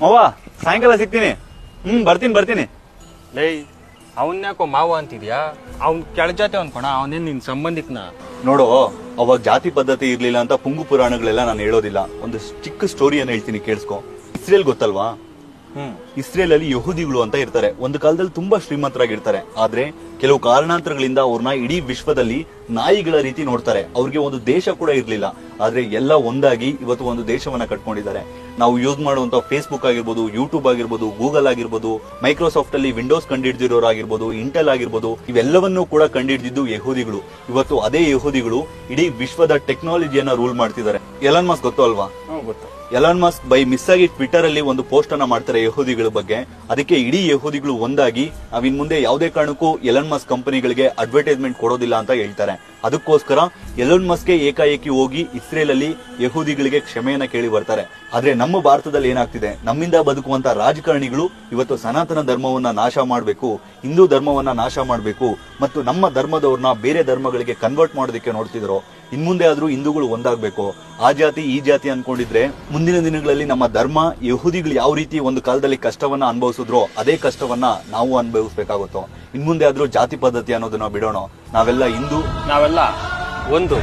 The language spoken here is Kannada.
ಮಾವ ಸಾಯಂಕಾಲ ಸಿಗ್ತೀನಿ. ಬರ್ತೀನಿ. ಲೇ ಅವನ್ಯಾಕೋ ಮಾವ ಅಂತಿದ್ಯಾ? ಅವ್ನ್ ಕೆಳಜಾತಿ ಅನ್ಕೋಣ, ಅವನೇನ್ ನಿನ್ ಸಂಬಂಧಿಕನ? ನೋಡು, ಅವಾಗ ಜಾತಿ ಪದ್ಧತಿ ಇರ್ಲಿಲ್ಲ ಅಂತ ಪುಂಗು ಪುರಾಣಗಳೆಲ್ಲ ನಾನು ಹೇಳೋದಿಲ್ಲ. ಒಂದು ಚಿಕ್ಕ ಸ್ಟೋರಿಯನ್ನು ಹೇಳ್ತೀನಿ, ಕೇಳಿಸ್ಕೊ. ಇಸ್ರೇಲ್ ಗೊತ್ತಲ್ವಾ? ಇಸ್ರೇಲ್ ಅಲ್ಲಿ ಯಹೂದಿಗಳು ಅಂತ ಇರ್ತಾರೆ. ಒಂದು ಕಾಲದಲ್ಲಿ ತುಂಬಾ ಶ್ರೀಮಂತರಾಗಿರ್ತಾರೆ. ಆದ್ರೆ ಕೆಲವು ಕಾರಣಾಂತರಗಳಿಂದ ಅವ್ರನ್ನ ಇಡೀ ವಿಶ್ವದಲ್ಲಿ ನಾಯಿಗಳ ರೀತಿ ನೋಡ್ತಾರೆ. ಅವ್ರಿಗೆ ಒಂದು ದೇಶ ಕೂಡ ಇರ್ಲಿಲ್ಲ. ಆದ್ರೆ ಎಲ್ಲ ಒಂದಾಗಿ ಇವತ್ತು ಒಂದು ದೇಶವನ್ನ ಕಟ್ಕೊಂಡಿದ್ದಾರೆ. ನಾವು ಯೂಸ್ ಮಾಡುವಂತ ಫೇಸ್ಬುಕ್ ಆಗಿರ್ಬೋದು, ಯೂಟ್ಯೂಬ್ ಆಗಿರ್ಬೋದು, ಗೂಗಲ್ ಆಗಿರ್ಬೋದು, ಮೈಕ್ರೋಸಾಫ್ಟ್ ಅಲ್ಲಿ ವಿಂಡೋಸ್ ಕಂಡುಹಿಡಿದಿರೋರಾಗಿರ್ಬೋದು, ಇಂಟೆಲ್ ಆಗಿರ್ಬೋದು, ಇವೆಲ್ಲವನ್ನೂ ಕೂಡ ಕಂಡುಹಿಡಿದಿದ್ದು ಯಹೂದಿಗಳು. ಇವತ್ತು ಅದೇ ಯಹೂದಿಗಳು ಇಡೀ ವಿಶ್ವದ ಟೆಕ್ನಾಲಜಿಯನ್ನ ರೂಲ್ ಮಾಡ್ತಿದ್ದಾರೆ. ಎಲನ್ ಮಸ್ಕ್ ಗೊತ್ತು ಅಲ್ವಾ? ಗೊತ್ತು. ಎಲಾನ್ ಮಸ್ಕ್ ಬೈ ಮಿಸ್ ಆಗಿ ಟ್ವಿಟರ್ ಅಲ್ಲಿ ಒಂದು ಪೋಸ್ಟ್ ಅನ್ನ ಮಾಡ್ತಾರೆ ಯಹೂದಿಗಳ ಬಗ್ಗೆ. ಅದಕ್ಕೆ ಇಡೀ ಯಹೂದಿಗಳು ಒಂದಾಗಿ ನಾವಿನ್ ಮುಂದೆ ಯಾವುದೇ ಕಾರಣಕ್ಕೂ ಎಲನ್ ಮಸ್ಕ್ ಕಂಪನಿಗಳಿಗೆ ಅಡ್ವರ್ಟೈಸ್ಮೆಂಟ್ ಕೊಡೋದಿಲ್ಲ ಅಂತ ಹೇಳ್ತಾರೆ. ಅದಕ್ಕೋಸ್ಕರ ಎಲನ್ ಮಸ್ಕ್ ಏಕಾಏಕಿ ಹೋಗಿ ಇಸ್ರೇಲ್ ಅಲ್ಲಿ ಯಹೂದಿಗಳಿಗೆ ಕ್ಷಮೆಯನ್ನ ಕೇಳಿ ಬರ್ತಾರೆ. ಆದ್ರೆ ನಮ್ಮ ಭಾರತದಲ್ಲಿ ಏನಾಗ್ತಿದೆ, ನಮ್ಮಿಂದ ಬದುಕುವಂತ ರಾಜಕಾರಣಿಗಳು ಇವತ್ತು ಸನಾತನ ಧರ್ಮವನ್ನ ನಾಶ ಮಾಡಬೇಕು, ಹಿಂದೂ ಧರ್ಮವನ್ನ ನಾಶ ಮಾಡಬೇಕು ಮತ್ತು ನಮ್ಮ ಧರ್ಮದವ್ರನ್ನ ಬೇರೆ ಧರ್ಮಗಳಿಗೆ ಕನ್ವರ್ಟ್ ಮಾಡೋದಕ್ಕೆ ನೋಡ್ತಿದ್ರು. ಇನ್ಮುಂದೆ ಆದ್ರೂ ಹಿಂದೂಗಳು ಒಂದಾಗ್ಬೇಕು. ಆ ಜಾತಿ ಈ ಜಾತಿ ಅನ್ಕೊಂಡಿದ್ರೆ ಮುಂದಿನ ದಿನಗಳಲ್ಲಿ ನಮ್ಮ ಧರ್ಮ, ಯಹೂದಿಗಳು ಯಾವ ರೀತಿ ಒಂದು ಕಾಲದಲ್ಲಿ ಕಷ್ಟವನ್ನ ಅನುಭವಿಸಿದ್ರೋ ಅದೇ ಕಷ್ಟವನ್ನ ನಾವು ಅನುಭವಿಸ್ಬೇಕಾಗುತ್ತೋ. ಇನ್ಮುಂದೆ ಆದ್ರೂ ಜಾತಿ ಪದ್ಧತಿ ಅನ್ನೋದನ್ನ ಬಿಡೋಣ. ನಾವೆಲ್ಲ ಹಿಂದೂ, ನಾವೆಲ್ಲ ಒಂದು.